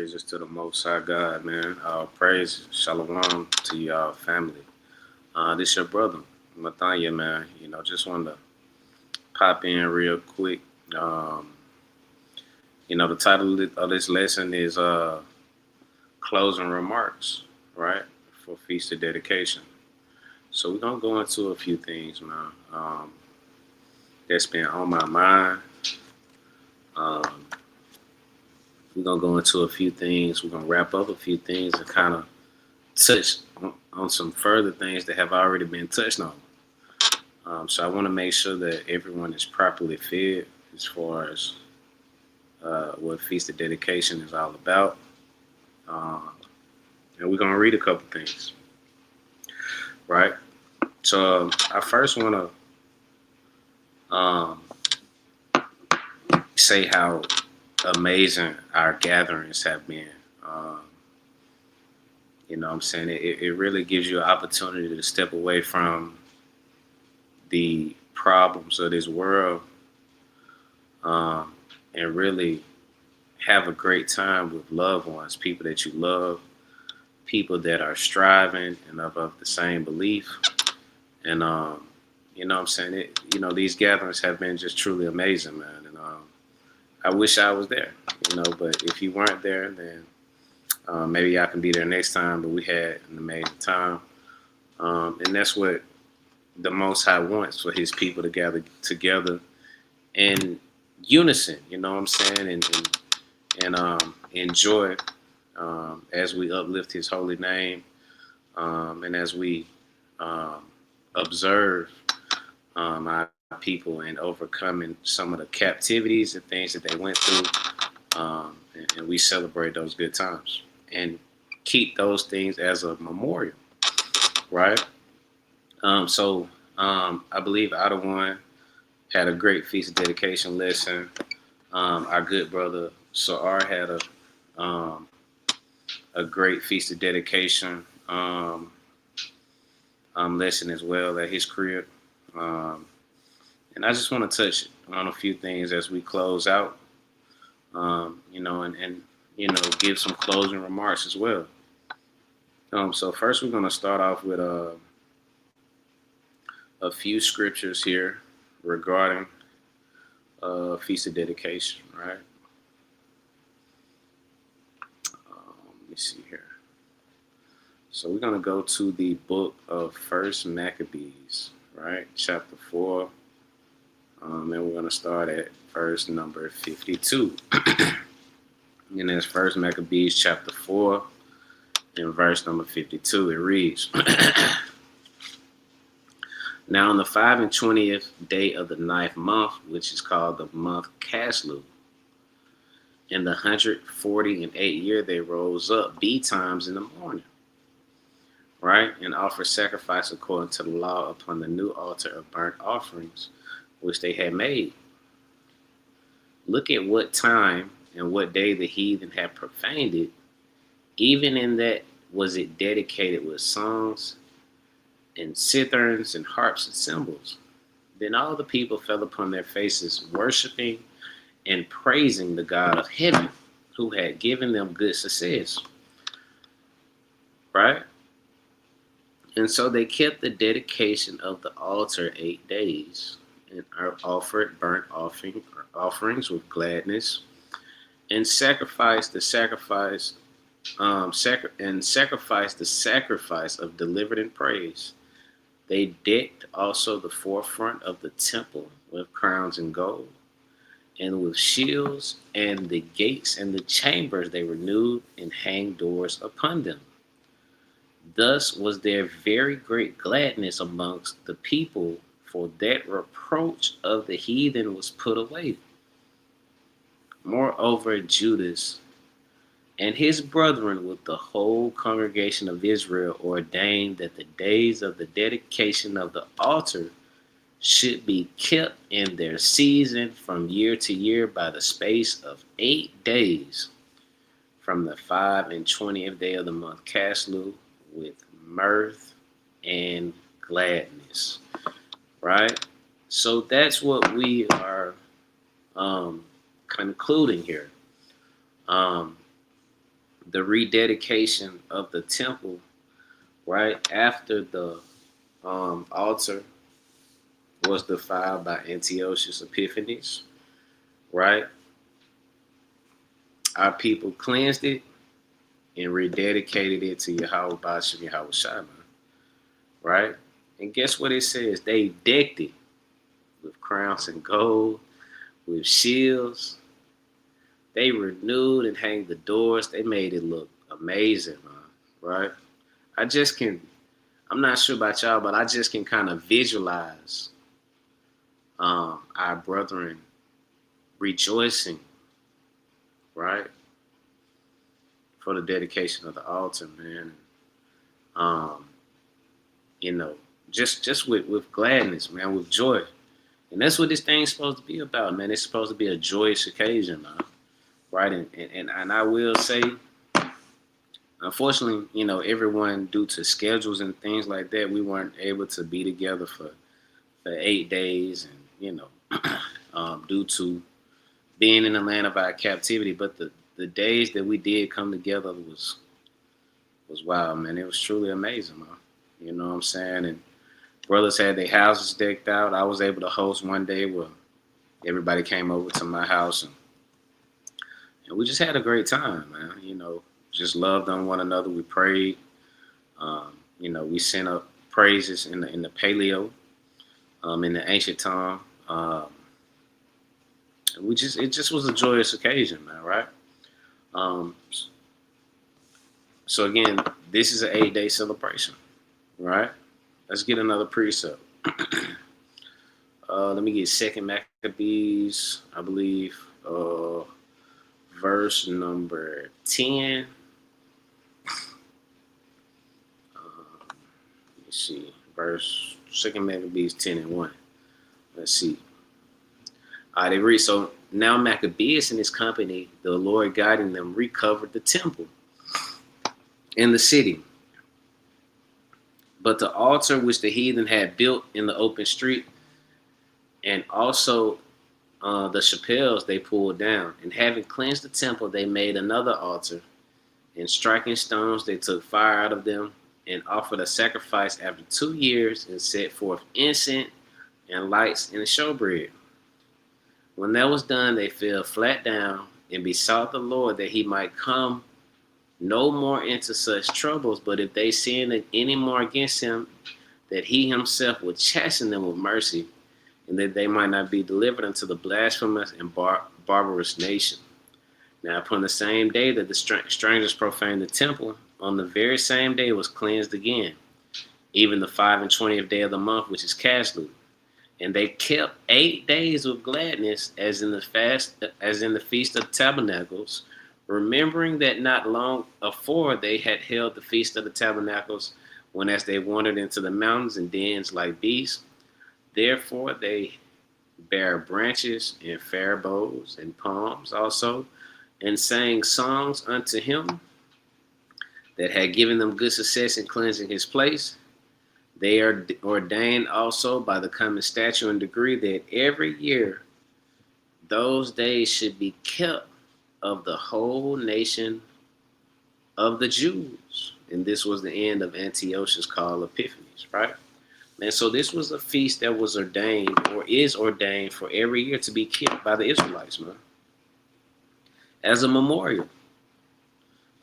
praises to the Most High God, man. Praise, shalom to y'all family. This your brother, Mathanya, man. Just wanted to pop in real quick. Um, the title of this lesson is closing remarks, right, for Feast of Dedication. So we're gonna go into a few things, man. That's been on my mind. Um, we're gonna go into a few things. We're gonna wrap up a few things and kind of touch on some further things that have already been touched on. So I want to make sure that everyone is properly fed as far as what Feast of Dedication is all about. Um, and we're gonna read a couple things, right? So I first want to say how amazing our gatherings have been. What I'm saying? It really gives you an opportunity to step away from the problems of this world and really have a great time with loved ones, people that you love, people that are striving and of the same belief. And, what I'm saying? These gatherings have been just truly amazing, man. And I wish I was there, but if you weren't there, then maybe I can be there next time. But we had an amazing time. And that's what the Most High wants, for his people to gather together in unison, you know what I'm saying? And enjoy as we uplift his holy name and as we observe our people and overcoming some of the captivities and things that they went through. And we celebrate those good times and keep those things as a memorial, right? So I believe Outer One had a great Feast of Dedication lesson. Our good brother Sa'ar had a great Feast of Dedication lesson as well at his crib. And I just want to touch on a few things as we close out, and give some closing remarks as well. So first we're going to start off with a few scriptures here regarding Feast of Dedication, right? Let me see here. So we're going to go to the book of First Maccabees, right? Chapter 4. And we're going to start at verse number 52. And that's First Maccabees chapter 4 and verse number 52. It reads, Now on the 25th day of the 9th month, which is called the month Caslu, in the 148th year, they rose up betimes in the morning, right, and offered sacrifice according to the law upon the new altar of burnt offerings, which they had made. Look at what time and what day the heathen had profaned it. Even in that was it dedicated with songs and citherns and harps and cymbals. Then all the people fell upon their faces, worshiping and praising the God of heaven, who had given them good success. Right? And so they kept the dedication of the altar 8 days, and offered burnt offerings with gladness, and sacrificed the sacrifice of delivered and praise. They decked also the forefront of the temple with crowns and gold, and with shields, and the gates and the chambers they renewed and hanged doors upon them. Thus was there very great gladness amongst the people, for that reproach of the heathen was put away. Moreover, Judas and his brethren with the whole congregation of Israel ordained that the days of the dedication of the altar should be kept in their season from year to year by the space of 8 days, from the 25th day of the month Caslu, with mirth and gladness. Right? So that's what we are concluding here. the rededication of the temple, right after the altar was defiled by Antiochus Epiphanes, right? Our people cleansed it and rededicated it to Yahweh Bashem Yahweh Shai, right? And guess what it says? They decked it with crowns and gold, with shields. They renewed and hanged the doors. They made it look amazing, man, right? I just can, I'm not sure about y'all, but I just can kind of visualize our brethren rejoicing, right, for the dedication of the altar, man. Um, you know, just with gladness, man, with joy. And that's what this thing's supposed to be about, man. It's supposed to be a joyous occasion, man. Right? And I will say, unfortunately, everyone, due to schedules and things like that, we weren't able to be together for 8 days, and due to being in the land of our captivity. But the days that we did come together was wild, man. It was truly amazing, man. You know what I'm saying? And brothers had their houses decked out. I was able to host one day where everybody came over to my house, and we just had a great time, man. Just loved on one another. We prayed. We sent up praises in the paleo, in the ancient tongue. It just was a joyous occasion, man. Right? So again, this is an 8-day celebration, right? Let's get another precept. Let me get Second Maccabees, I believe, verse number 10. Let's see, Second Maccabees 10:1. Let's see. They read, so now Maccabeus and his company, the Lord guiding them, recovered the temple in the city. But the altar which the heathen had built in the open street, and also the chapels they pulled down, and having cleansed the temple, they made another altar, and striking stones, they took fire out of them, and offered a sacrifice after 2 years, and set forth incense and lights and showbread. When that was done, they fell flat down and besought the Lord that he might come no more into such troubles, but if they sinned any more against him, that he himself would chasten them with mercy, and that they might not be delivered unto the blasphemous and barbarous nation. Now upon the same day that the strangers profaned the temple, on the very same day it was cleansed again, even the 25th day of the month, which is Caslu. And they kept 8 days with gladness, as in the Feast of Tabernacles, remembering that not long afore they had held the Feast of the Tabernacles, when as they wandered into the mountains and dens like beasts. Therefore they bare branches and fair boughs and palms also, and sang songs unto him that had given them good success in cleansing his place. They are ordained also by the common statute and decree that every year those days should be kept of the whole nation of the Jews. And this was the end of Antiochus called Epiphanes, right? And so this was a feast that was ordained, or is ordained, for every year to be kept by the Israelites, man, as a memorial,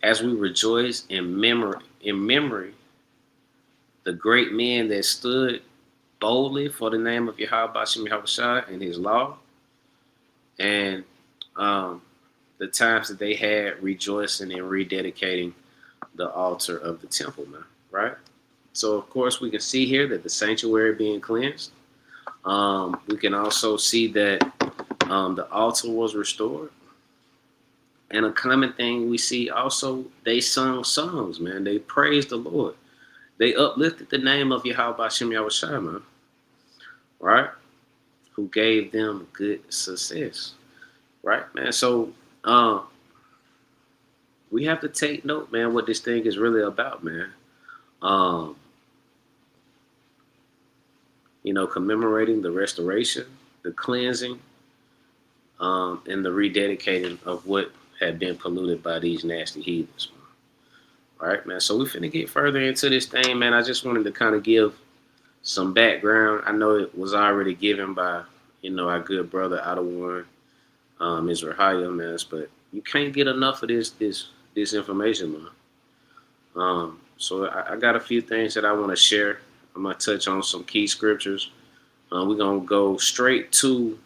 as we rejoice in memory the great men that stood boldly for the name of Yahweh Bashem Yahweh Shai and his law, and the times that they had rejoicing and rededicating the altar of the temple, man, right? So, of course, we can see here that the sanctuary being cleansed. We can also see that the altar was restored. And a common thing we see also, they sung songs, man. They praised the Lord. They uplifted the name of Yahweh Bashem Yahweh Shai, man, right? Who gave them good success, right, man? So we have to take note, man, what this thing is really about, man. Commemorating the restoration, the cleansing, and the rededicating of what had been polluted by these nasty heathens, man. All right, man. So we finna get further into this thing, man. I just wanted to kind of give some background. I know it was already given by, our good brother out of one, Israel, man. But you can't get enough of this information, man. So I got a few things that I want to share. I'm gonna touch on some key scriptures. We're gonna go straight to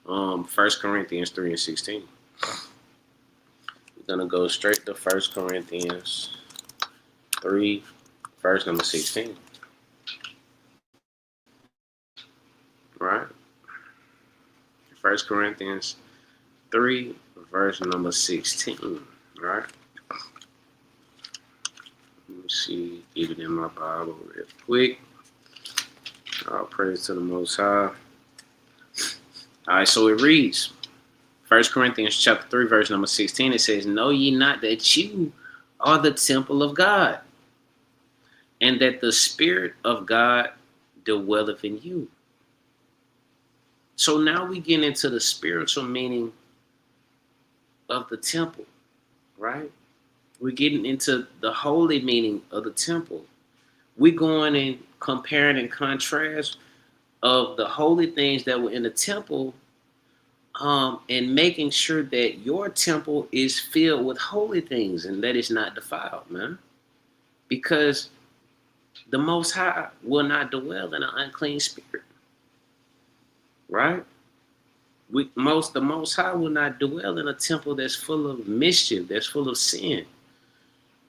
1 Corinthians 3:16. We're gonna go straight to 1 Corinthians 3, verse number 16. Right? 1 Corinthians 3, verse number 16. Right? Let me see, get it in my Bible real quick. All praise to the Most High. All right, so it reads, 1 Corinthians chapter 3, verse number 16. It says, "Know ye not that you are the temple of God, and that the Spirit of God dwelleth in you?" So now we get into the spiritual meaning of the temple, right? We're getting into the holy meaning of the temple. We're going and comparing and contrast of the holy things that were in the temple, and making sure that your temple is filled with holy things and that it's not defiled, man. Because the Most High will not dwell in an unclean spirit, right? The Most High will not dwell in a temple that's full of mischief, that's full of sin,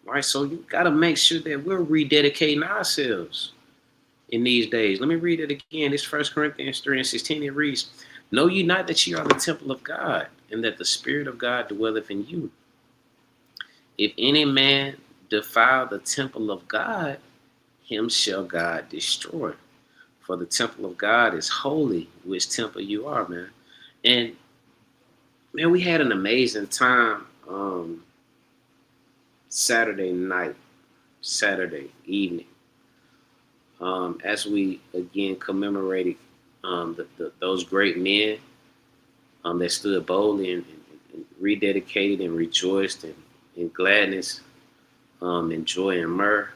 right? So you got to make sure that we're rededicating ourselves in these days. Let me read it again. It's 1 Corinthians 3:16. It reads, "Know ye not that ye are the temple of God, and that the Spirit of God dwelleth in you? If any man defile the temple of God, him shall God destroy. For the temple of God is holy, which temple you are," man. And man, we had an amazing time Saturday night, Saturday evening, as we again commemorated those great men that stood boldly and rededicated and rejoiced in gladness, and joy and myrrh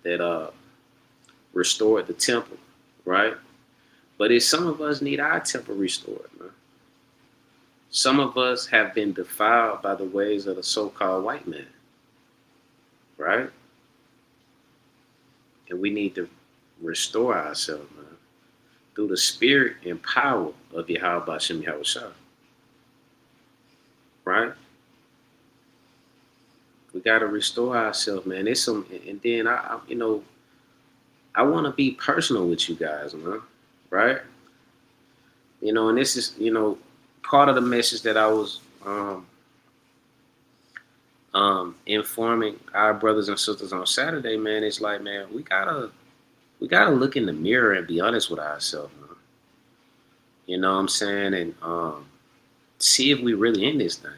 that restored the temple, right? But if some of us need our temple restored, man. Some of us have been defiled by the ways of the so-called white man, right? And we need to restore ourselves, man, through the spirit and power of Yahweh Bashem Yahushua, right? We got to restore ourselves, man. It's some, and then I want to be personal with you guys, man, right? And this is, part of the message that I was informing our brothers and sisters on Saturday, man. It's like, man, we gotta look in the mirror and be honest with ourselves, man. You know what I'm saying? And see if we really in this thing.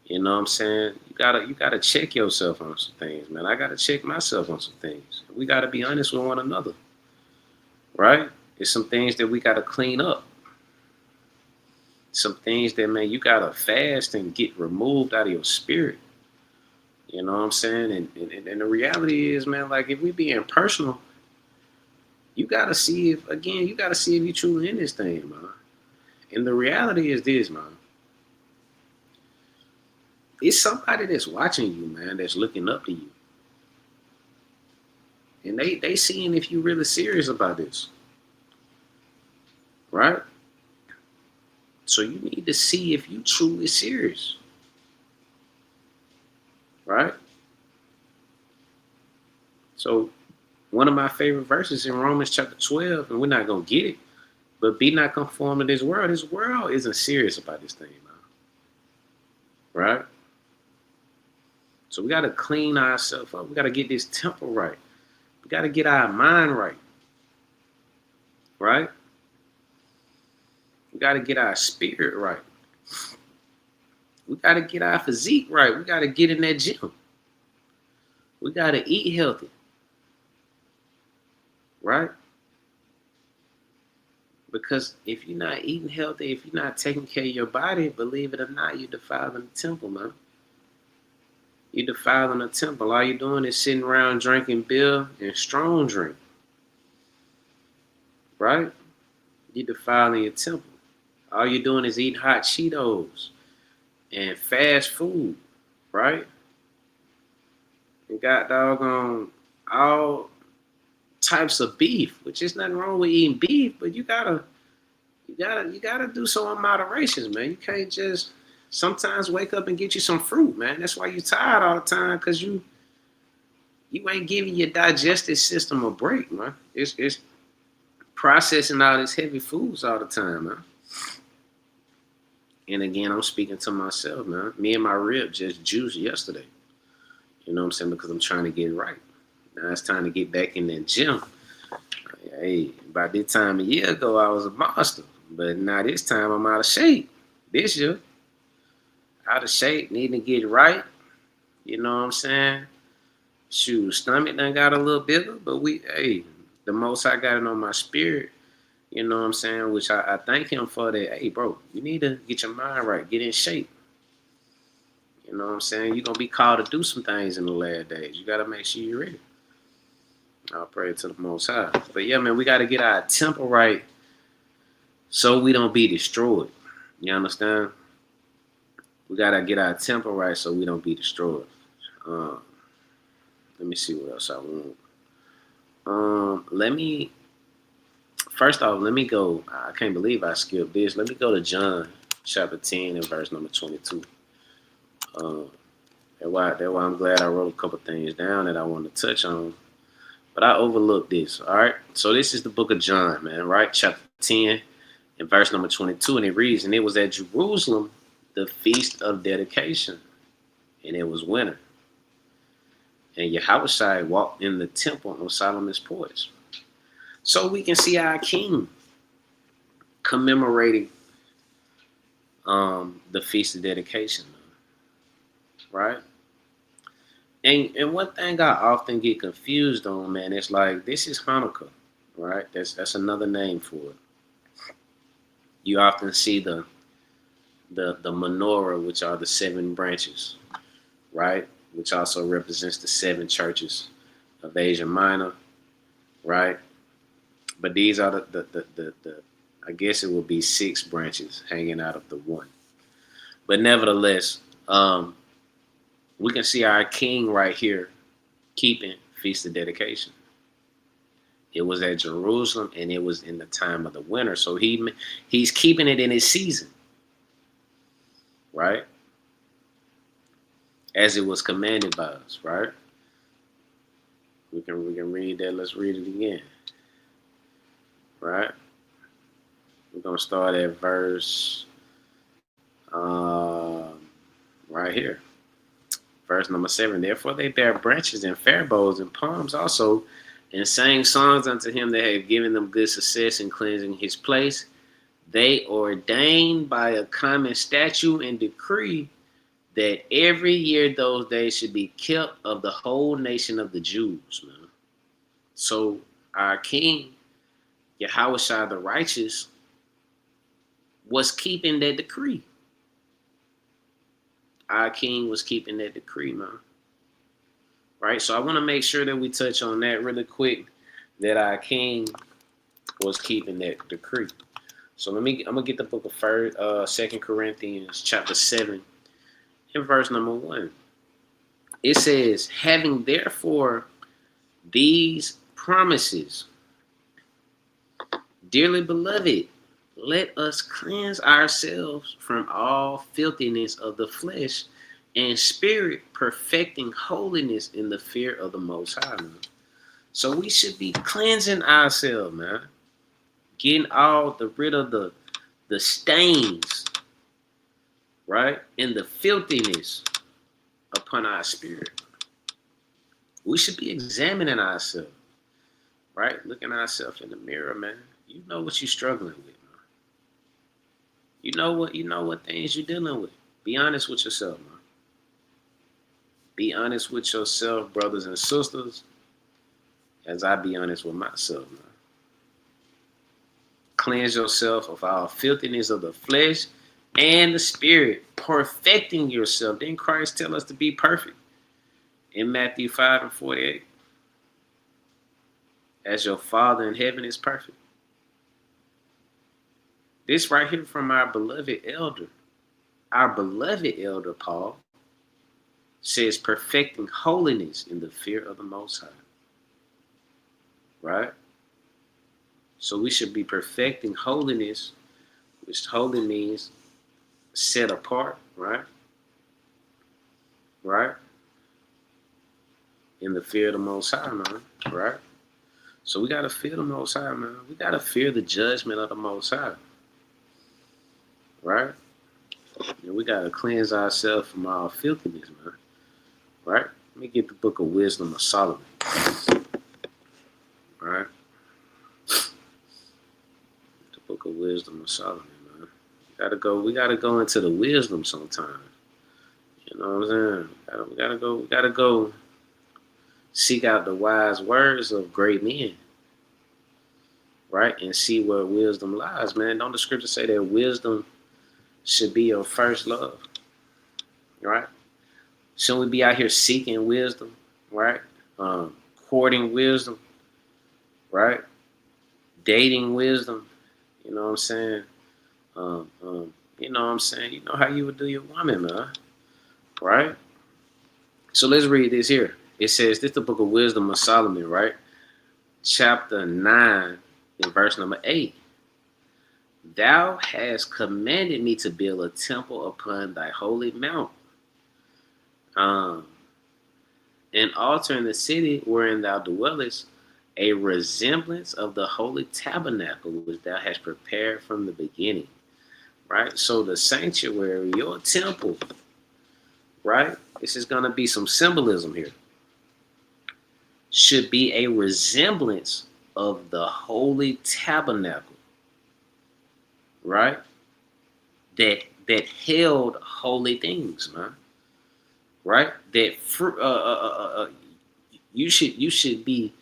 You know what I'm saying? You gotta check yourself on some things, man. I gotta check myself on some things. We gotta be honest with one another, right? There's some things that we gotta clean up. Some things that, man, you gotta fast and get removed out of your spirit. You know what I'm saying? And the reality is, man, like, if we being personal, you gotta see if you truly in this thing, man. And the reality is this, man. It's somebody that's watching you, man, that's looking up to you. And they seeing if you really serious about this. Right? So you need to see if you truly serious. Right? So one of my favorite verses in Romans chapter 12, and we're not going to get it, but be not conformed to this world. This world isn't serious about this thing, man. Right? So we got to clean ourselves up. We got to get this temple right. We got to get our mind right. Right? We got to get our spirit right. We got to get our physique right. We got to get in that gym. We got to eat healthy. Right? Because if you're not eating healthy, if you're not taking care of your body, believe it or not, you're defiling the temple, man. You defiling the temple. All you doing is sitting around drinking beer and strong drink, right? You defiling your temple. All you doing is eating hot Cheetos and fast food, right? And got doggone all types of beef, which is nothing wrong with eating beef, but you gotta do so in moderation, man. You can't just sometimes wake up and get you some fruit, man. That's why you tired all the time, cause you ain't giving your digestive system a break, man. It's processing all these heavy foods all the time, man. And again, I'm speaking to myself, man. Me and my rib just juiced yesterday. You know what I'm saying? Because I'm trying to get right. Now it's time to get back in that gym. Hey, by this time a year ago, I was a monster. But now this time I'm out of shape. This year, out of shape, needing to get right. You know what I'm saying? Shoot, stomach done got a little bigger, but the most I got it on my spirit, you know what I'm saying? Which I thank him for that. Hey, bro, you need to get your mind right, get in shape. You know what I'm saying? You're going to be called to do some things in the last days. You got to make sure you're ready. I'll pray to the Most High. But yeah, man, we got to get our temple right so we don't be destroyed. You understand? We got to get our temple right so we don't be destroyed. Let me see what else I want. First off, let me go. I can't believe I skipped this. Let me go to John chapter 10 and verse number 22. That's why I'm glad I wrote a couple things down that I wanted to touch on. But I overlooked this, all right? So this is the book of John, man, right? Chapter 10 and verse number 22. And it reads, and it was at Jerusalem, the feast of dedication. And it was winter. And Yahushua walked in the temple on Solomon's porch. So we can see our king commemorating the feast of dedication, right? And one thing I often get confused on, man, it's like this is Hanukkah, right? That's another name for it. You often see the menorah, which are the 7 branches, right? Which also represents the 7 churches of Asia Minor, right? But these are the I guess it would be 6 branches hanging out of the one. But nevertheless, we can see our king right here keeping Feast of Dedication. It was at Jerusalem and it was in the time of the winter. So he's keeping it in his season, right? As it was commanded by us, right? We can read that. Let's read it again. Right? We're going to start at verse right here. Verse number 7. Therefore they bare branches and fair boughs and palms also, and sang songs unto him that had given them good success in cleansing his place. They ordained by a common statute and decree that every year those days should be kept of the whole nation of the Jews, man. So our king, Yahushua the righteous, was keeping that decree. Our king was keeping that decree, man. Right? So I want to make sure that we touch on that really quick, that our king was keeping that decree. So I'm gonna get the book of 2 Corinthians chapter 7 and verse number 1. It says, having therefore these promises, dearly beloved, let us cleanse ourselves from all filthiness of the flesh and spirit, perfecting holiness in the fear of the Most High, man. So we should be cleansing ourselves, man. Getting rid of the stains, right? And the filthiness upon our spirit. We should be examining ourselves, right? Looking ourselves in the mirror, man. You know what you're struggling with, man. You know what things you're dealing with. Be honest with yourself, man. Be honest with yourself, brothers and sisters, as I be honest with myself, man. Cleanse yourself of all filthiness of the flesh and the spirit, perfecting yourself. Didn't Christ tell us to be perfect? In Matthew 5:48, as your Father in heaven is perfect. This right here from our beloved elder. Our beloved elder Paul says perfecting holiness in the fear of the Most High. Right? So we should be perfecting holiness, which holy means set apart, right? Right? In the fear of the Most High, man. Right? So we got to fear the Most High, man. We got to fear the judgment of the Most High. Right? And we got to cleanse ourselves from all filthiness, man. Right? Let me get the book of Wisdom of Solomon. Right? The book of Wisdom of Solomon, man. We gotta go into the wisdom sometimes. You know what I'm saying? We gotta go seek out the wise words of great men. Right? And see where wisdom lies, man. Don't the scripture say that wisdom should be your first love? Right? Shouldn't we be out here seeking wisdom? Right? Courting wisdom, right? Dating wisdom, you know what I'm saying? You know what I'm saying? You know how you would do your woman, man, right? So let's read this here. It says, this is the book of Wisdom of Solomon, right? Chapter 9 and verse number 8. Thou hast commanded me to build a temple upon thy holy mount. An altar in the city wherein thou dwellest, a resemblance of the holy tabernacle which thou hast prepared from the beginning. Right? So the sanctuary, your temple, right? This is going to be some symbolism here. Should be a resemblance of the holy tabernacle, right? That held holy things, man. Right? That you should be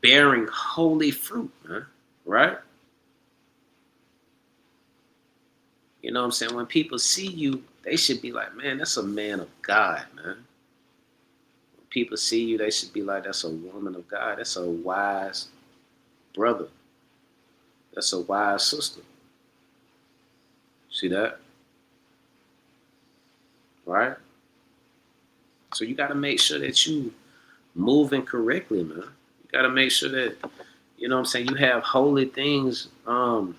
bearing holy fruit, man. Right? You know what I'm saying? When people see you, they should be like, man, that's a man of God, man. When people see you, they should be like, that's a woman of God. That's a wise brother. That's a wise sister. See that? Right? So you got to make sure that you moving correctly, man. You got to make sure that, you know what I'm saying, you have holy things in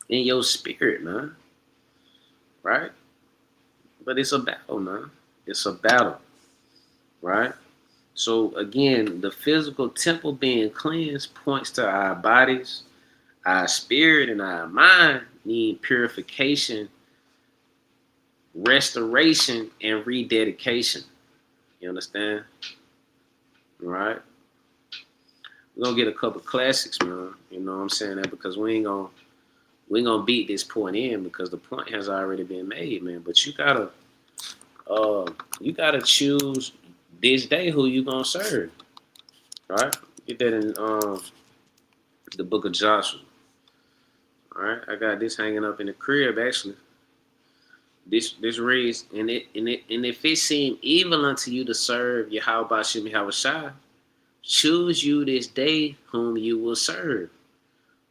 your spirit, man. Right? But it's a battle, man. It's a battle. Right? So again, the physical temple being cleansed points to our bodies, our spirit, and our mind need purification, restoration, and rededication. You understand? Right? We're gonna get a couple classics, man. You know what I'm saying? That because we ain't gonna beat this point in because the point has already been made, man. But you gotta choose this day who you gonna serve. Right? Get that in the book of Joshua. All right, I got this hanging up in the crib actually. This reads, and if it seem evil unto you to serve Yahweh Bashim Yahushua, choose you this day whom you will serve,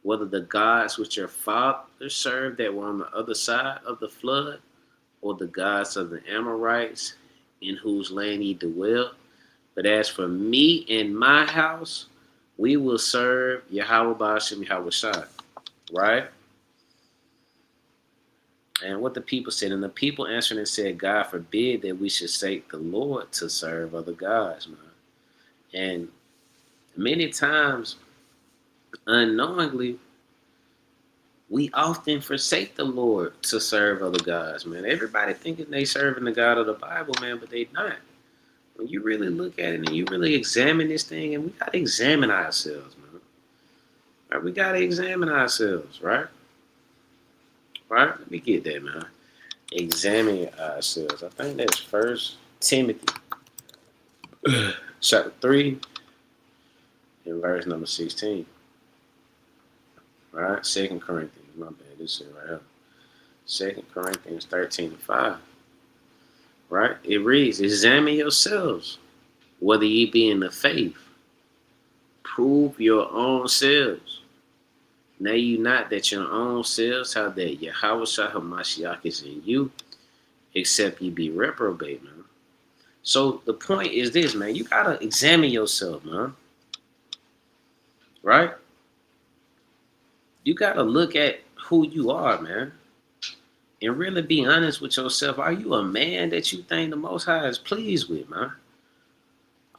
whether the gods which your fathers served that were on the other side of the flood, or the gods of the Amorites in whose land ye dwell. But as for me and my house, we will serve Yahweh Bashim Yahushua. Right? And what the people said, and the people answered and said, God forbid that we should forsake the Lord to serve other gods, man. And many times, unknowingly, we often forsake the Lord to serve other gods, man. Everybody thinking they serving the God of the Bible, man, but they not. When you really look at it and you really examine this thing, and we got to examine ourselves, man. Right? We got to examine ourselves, right? Right? Let me get that, man. Examine ourselves. I think that's 1 Timothy chapter 3 and verse number 16. Right? 2 Corinthians. My bad. This is right here. 2 Corinthians 13 and 5. right? It reads, examine yourselves, whether ye be in the faith. Prove your own selves. Know you not that your own selves, how that Yahweh Shah Hamashiach is in you, except ye be reprobate, man. So the point is this, man. You gotta examine yourself, man. Right? You gotta look at who you are, man. And really be honest with yourself. Are you a man that you think the Most High is pleased with, man?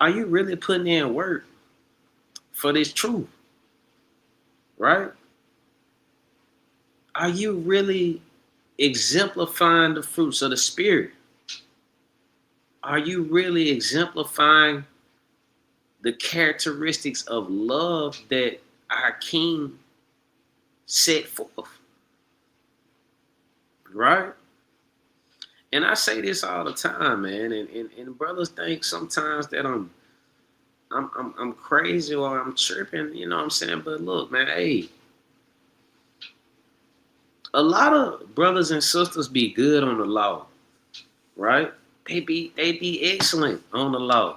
Are you really putting in work for this truth? Right? Are you really exemplifying the fruits of the Spirit? Are you really exemplifying the characteristics of love that our King set forth? Right? And I say this all the time, man. And brothers think sometimes that I'm crazy or I'm tripping, you know what I'm saying? But look, man, hey, a lot of brothers and sisters be good on the law, right? They be excellent on the law,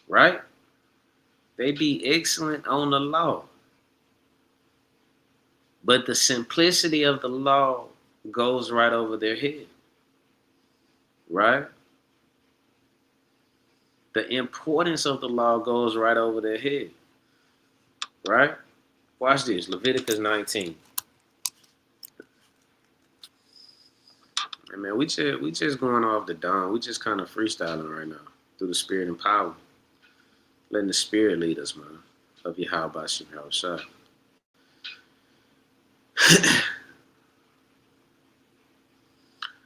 right? They be excellent on the law. But the simplicity of the law goes right over their head, right? The importance of the law goes right over their head, right? Watch this, Leviticus 19. And man, we just going off the dome. We just kind of freestyling right now through the Spirit and power, letting the Spirit lead us, man. Of Yahweh Bashim Yahushua.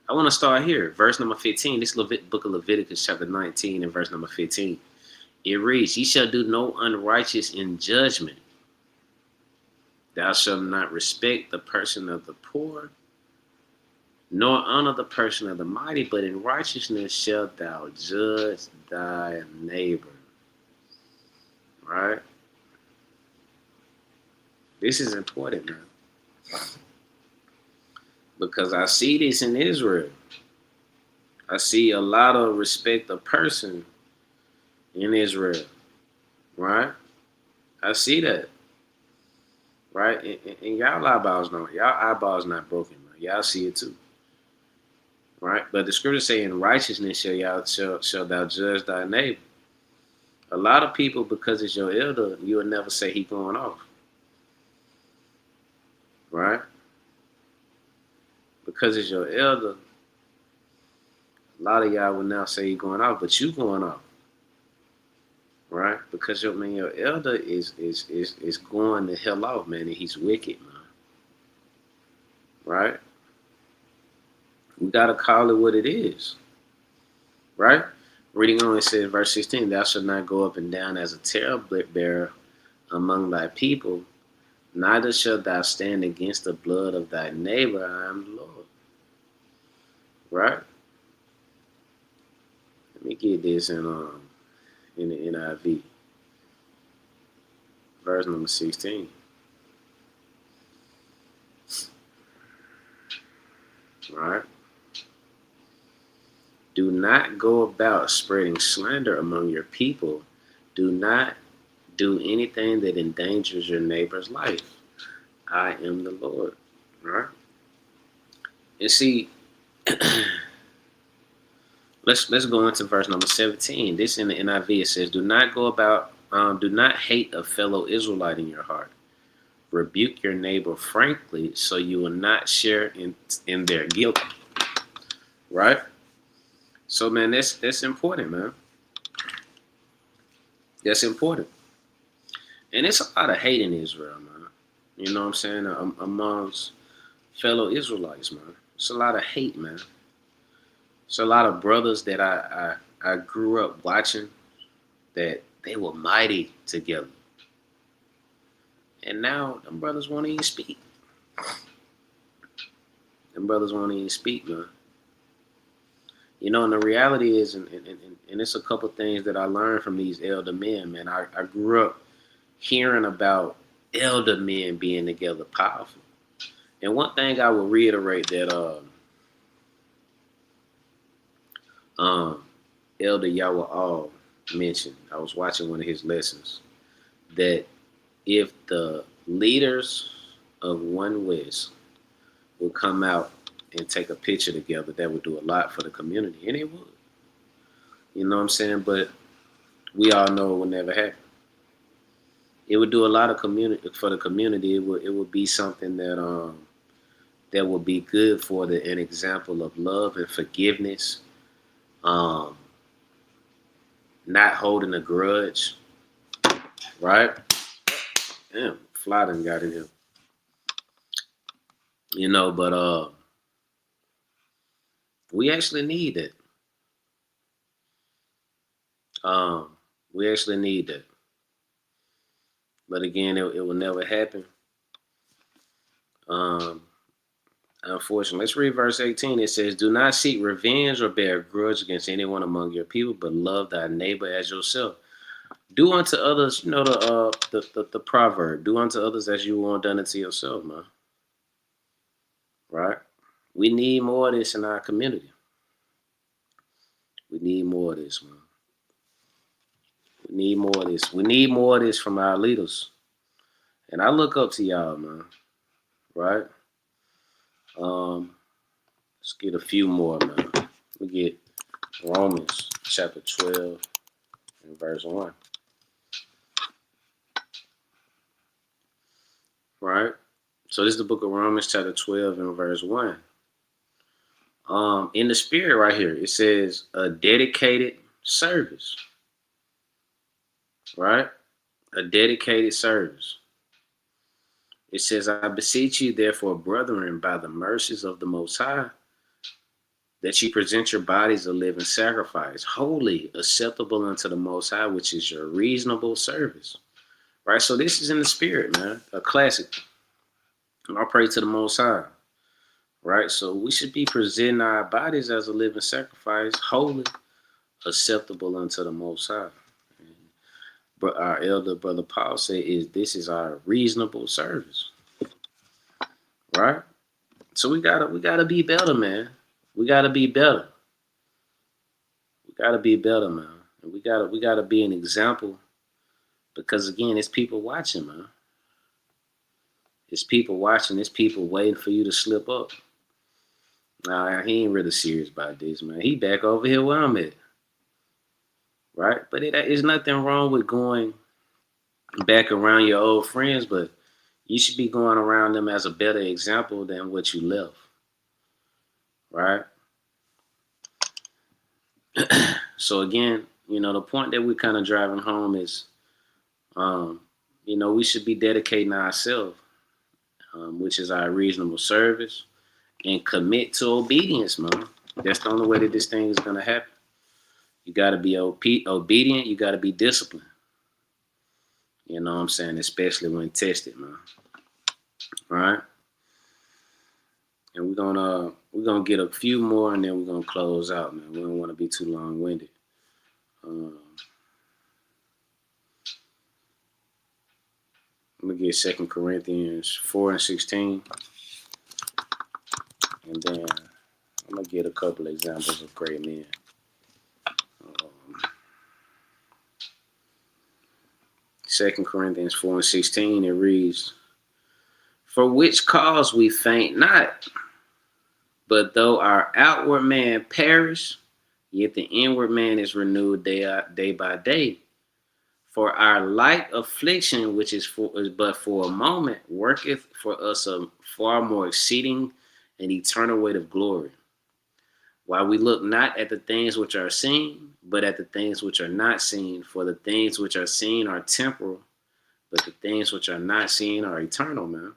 I want to start here, verse number 15. This book of Leviticus, chapter 19, and verse number 15. It reads, "Ye shall do no unrighteous in judgment. Thou shalt not respect the person of the poor, nor honor the person of the mighty, but in righteousness shalt thou judge thy neighbor." Right? This is important, man. Because I see this in Israel. I see a lot of respect of person in Israel. Right? I see that. Right? And y'all eyeballs not broken, man. Y'all see it too. Right? But the scripture say, in righteousness shall thou judge thy neighbor. A lot of people, because it's your elder, you will never say he going off. Right? Because it's your elder, a lot of y'all will now say he going off, but you going off. Right? Because your elder is going the hell off, man, and he's wicked, man. Right? We gotta call it what it is. Right? Reading on, it says, verse 16, "Thou shalt not go up and down as a talebearer among thy people, neither shalt thou stand against the blood of thy neighbor. I am the Lord." Right? Let me get this in the NIV. Verse number 16. Right? "Do not go about spreading slander among your people. Do not do anything that endangers your neighbor's life. I am the Lord." Right? And see, let's go into verse number 17. This in the NIV, it says, "Do not hate a fellow Israelite in your heart. Rebuke your neighbor frankly, so you will not share in their guilt." Right? So, man, that's important, man. That's important. And it's a lot of hate in Israel, man. You know what I'm saying? Amongst fellow Israelites, man. It's a lot of hate, man. It's a lot of brothers that I grew up watching that they were mighty together. And now them brothers won't even speak. Them brothers won't even speak, man. You know, and the reality is, and it's a couple things that I learned from these elder men, man. I grew up hearing about elder men being together powerful. And one thing I will reiterate that Um, Elder Yawa'al mentioned, I was watching one of his lessons, that if the leaders of One West would come out and take a picture together, that would do a lot for the community. And it would. You know what I'm saying? But we all know it would never happen. It would do a lot of community for the community. It would be something that would be good for an example of love and forgiveness, um, not holding a grudge, right? Damn, fly done got in here. But we actually need that. Um, we actually need that. But again, it will never happen. Um, Unfortunately, let's read verse 18. It says, "Do not seek revenge or bear a grudge against anyone among your people, but love thy neighbor as yourself. Do unto others, the proverb, do unto others as you want done unto yourself, man. Right? We need more of this in our community. We need more of this, man. We need more of this. We need more of this from our leaders. And I look up to y'all, man. Right? Let's get a few more, man. We get Romans chapter 12 and verse 1. Right? So this is the book of Romans chapter 12 and verse 1. In the spirit right here, it says a dedicated service. Right? A dedicated service. It says, I beseech you, therefore, brethren, by the mercies of the Most High, that you present your bodies a living sacrifice, holy, acceptable unto the Most High, which is your reasonable service. Right? So this is in the spirit, man. A classic. And I pray to the Most High. Right? So we should be presenting our bodies as a living sacrifice, holy, acceptable unto the Most High. But our elder brother Paul said, this is our reasonable service. Right? So we gotta be better, man. We gotta be better. We gotta be better, man. And we gotta be an example, because again, it's people watching, man. It's people watching. It's people waiting for you to slip up. Nah, he ain't really serious about this, man. He back over here where I'm at, right? But it's nothing wrong with going back around your old friends, but you should be going around them as a better example than what you left, right? So again, the point that we're kind of driving home is, we should be dedicating ourselves, which is our reasonable service, and commit to obedience, man. That's the only way that this thing is going to happen. You got to be obedient. You got to be disciplined. You know what I'm saying? Especially when tested, man. All right? And we're gonna get a few more, and then we're gonna close out, man. We don't want to be too long-winded. I'm gonna get 2 Corinthians 4 and 16, and then I'm gonna get a couple of examples of great men. 2 Corinthians 4 and 16, it reads, "For which cause we faint not, but though our outward man perish, yet the inward man is renewed day by day. For our light affliction, which is but for a moment, worketh for us a far more exceeding and eternal weight of glory. While we look not at the things which are seen, but at the things which are not seen. For the things which are seen are temporal, but the things which are not seen are eternal, man."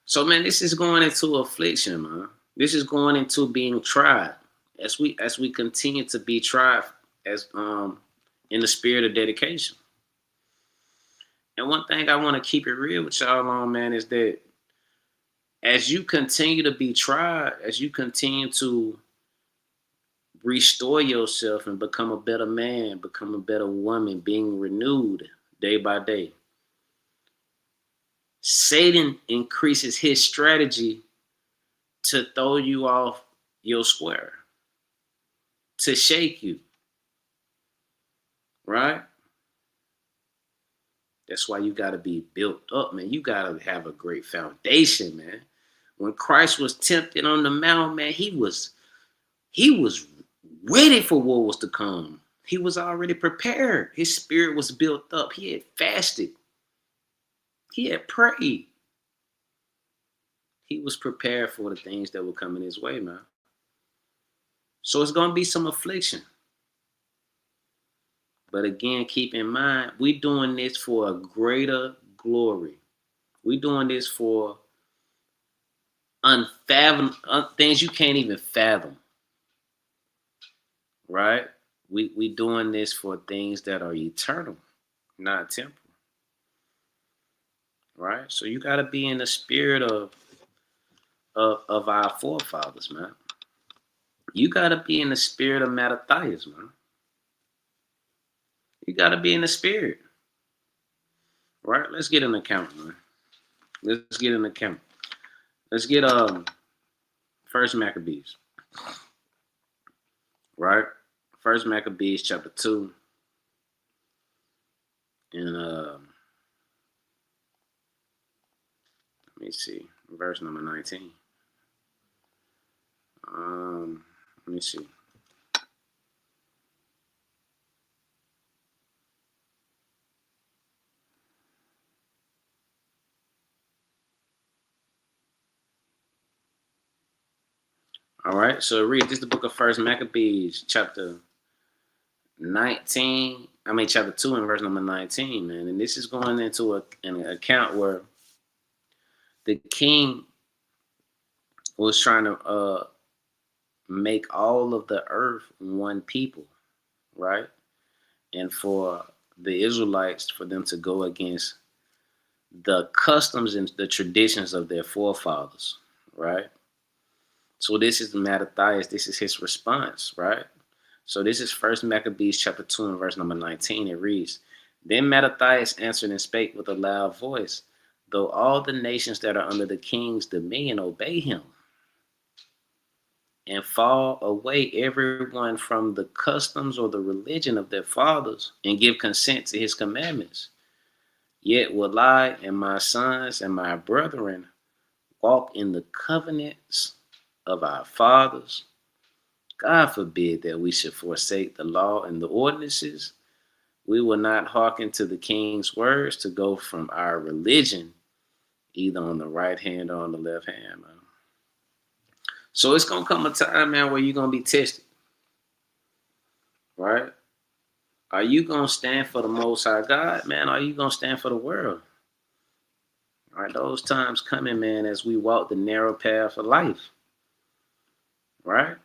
So, man, this is going into affliction, man. This is going into being tried. As we continue to be tried as in the spirit of dedication. And one thing I want to keep it real with y'all on, man, is that as you continue to be tried, as you continue to restore yourself and become a better man, become a better woman, being renewed day by day, Satan increases his strategy to throw you off your square. to shake you, right? That's why you got to be built up, man. You got to have a great foundation, man. When Christ was tempted on the mount, man, he was ready for what was to come. He was already prepared. His spirit was built up. He had fasted. He had prayed. He was prepared for the things that were coming his way, man. So it's going to be some affliction. But again, keep in mind, we're doing this for a greater glory. We're doing this for things you can't even fathom. Right? We doing this for things that are eternal, not temporal. Right? So you got to be in the spirit of our forefathers, man. You got to be in the spirit of Mattathias, man. You got to be in the spirit. Right? Let's get an account, man. Let's get an account. Let's get First Maccabees. Right? First Maccabees chapter 2. And let me see. Verse number 19. Let me see. All right, so read this is the book of First Maccabees, chapter 19. Chapter 2 and verse number 19, man. And this is going into an account where the king was trying to make all of the earth one people, right? And for the Israelites, for them to go against the customs and the traditions of their forefathers, right? So this is Mattathias. This is his response, right? So this is First Maccabees chapter 2 and verse number 19. It reads, Then Mattathias answered and spake with a loud voice, though all the nations that are under the king's dominion obey him, and fall away everyone from the customs or the religion of their fathers, and give consent to his commandments. Yet will I and my sons and my brethren walk in the covenants of our fathers. God forbid that we should forsake the law and the ordinances. We will not hearken to the king's words to go from our religion, either on the right hand or on the left hand, man. So it's going to come a time, man, where you're going to be tested, right? Are you going to stand for the Most High God, man? Or are you going to stand for the world? All right, those times coming, man, as we walk the narrow path of life, right?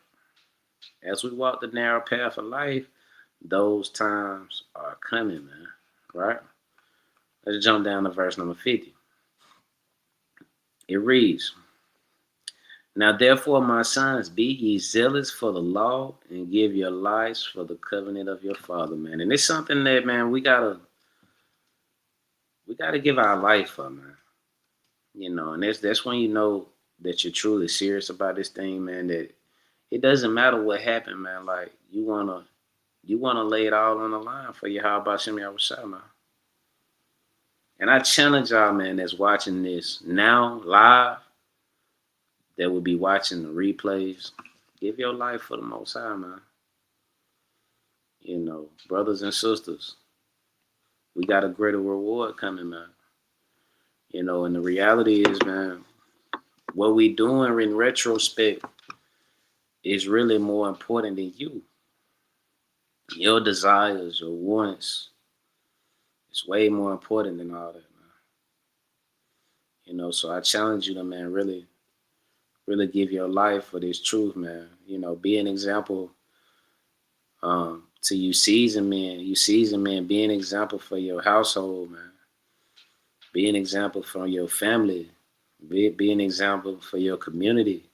As we walk the narrow path of life, those times are coming, man, right? Let's jump down to verse number 50. It reads, Now therefore, my sons, be ye zealous for the law and give your lives for the covenant of your father, man. And it's something that, man, we gotta give our life for, man. You know, and that's when you know that you're truly serious about this thing, man, that it doesn't matter what happened, man. Like, you wanna lay it all on the line for your how about Shem Yahushua, man. And I challenge y'all, man, that's watching this now live, that will be watching the replays. Give your life for the Most High, man. You know, brothers and sisters, we got a greater reward coming, man. You know, and the reality is, man, what we doing in retrospect is really more important than you. Your desires, your wants, it's way more important than all that, man. You know, so I challenge you to, man, really give your life for this truth, man. You know, be an example to you seasoned men. You seasoned men, be an example for your household, man. Be an example for your family. Be an example for your community.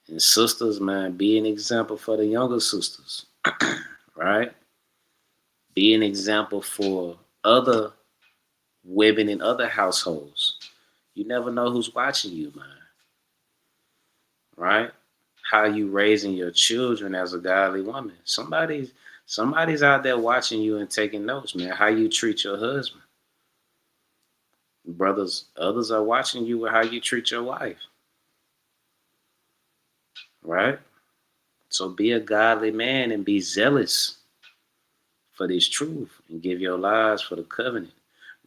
And sisters, man, be an example for the younger sisters, right? Be an example for other women in other households. You never know who's watching you, man. Right? how you raising your children as a godly woman. Somebody's out there watching you and taking notes, man. How you treat your husband. Brothers, others are watching you with how you treat your wife. Right? So be a godly man and be zealous for this truth and give your lives for the covenant.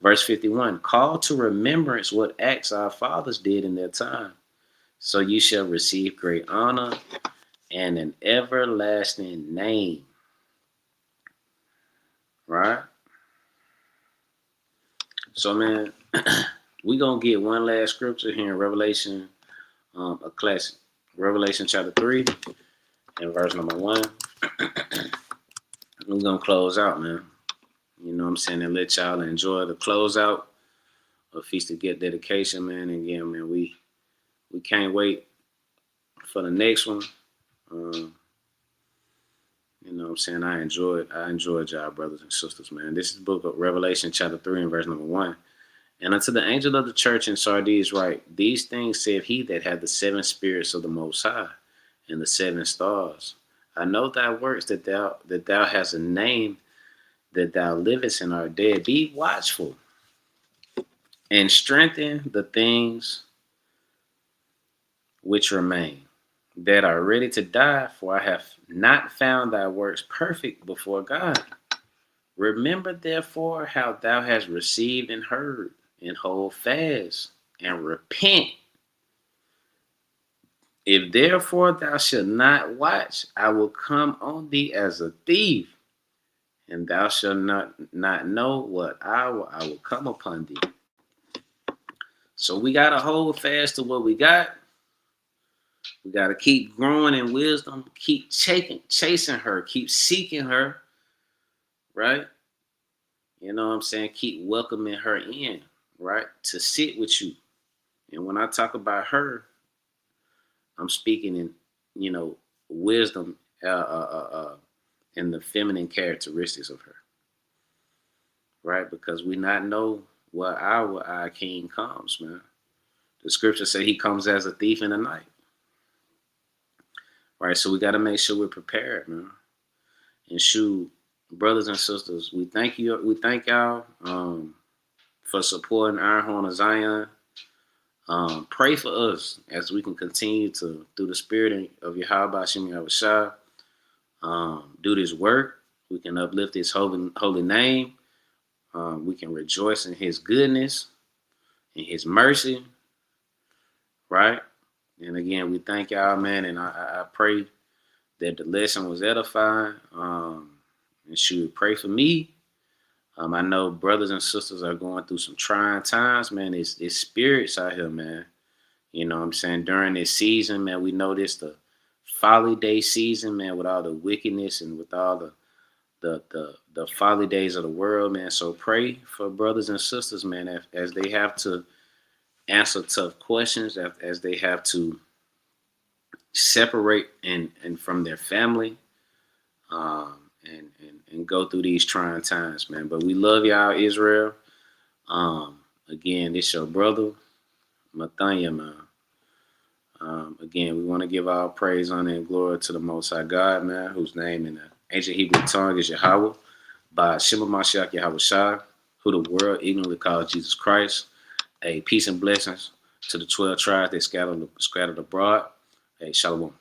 Verse 51, call to remembrance what acts our fathers did in their time. So you shall receive great honor and an everlasting name. Right? So, man, we're going to get one last scripture here in Revelation, a classic. Revelation chapter 3 and verse number 1. We're going to close out, man. You know what I'm saying? And let y'all enjoy the closeout of Feast of Get Dedication, man. And again, man, we can't wait for the next one. You know what I'm saying? I enjoyed y'all, brothers and sisters, man. This is the book of Revelation, chapter 3, and verse number 1. And unto the angel of the church in Sardis write, these things saith he that had the 7 spirits of the Most High, and the 7 stars. I know thy works, that thou hast a name, that thou livest and art dead. Be watchful, and strengthen the things which remain, that are ready to die, for I have not found thy works perfect before God. Remember therefore how thou hast received and heard, and hold fast, and repent. If therefore thou shalt not watch, I will come on thee as a thief, and thou shalt not know what hour I will come upon thee. So we got to hold fast to what we got. We got to keep growing in wisdom, keep chasing her, keep seeking her, right? You know what I'm saying? Keep welcoming her in, right? To sit with you. And when I talk about her, I'm speaking in, wisdom and the feminine characteristics of her, right? Because we not know what hour our King comes, man. The scripture say he comes as a thief in the night. Right, so we got to make sure we're prepared, man. And shoot, brothers and sisters, we thank you. We thank y'all for supporting Iron Horn of Zion. Pray for us as we can continue to, through the spirit of Yahweh Shem Yahushua, do this work. We can uplift his holy name. We can rejoice in his goodness and his mercy, right? And again, we thank y'all, man, and I pray that the lesson was edifying. And should pray for me. I know brothers and sisters are going through some trying times, man. It's spirits out here, man. You know what I'm saying? During this season, man, we know this the folly day season, man, with all the wickedness and with all the folly days of the world, man. So pray for brothers and sisters, man, as they have to answer tough questions, as they have to separate and from their family, and go through these trying times, man. But we love y'all, Israel. Again, this your brother, Mathanya, man. Again, we want to give our praise, honor, and glory to the Most High God, man, whose name in the ancient Hebrew tongue is Yahweh, by Shema Mashiach Yahweh Shai, who the world ignorantly calls Jesus Christ. Peace and blessings to the 12 tribes that scattered abroad. Shalom.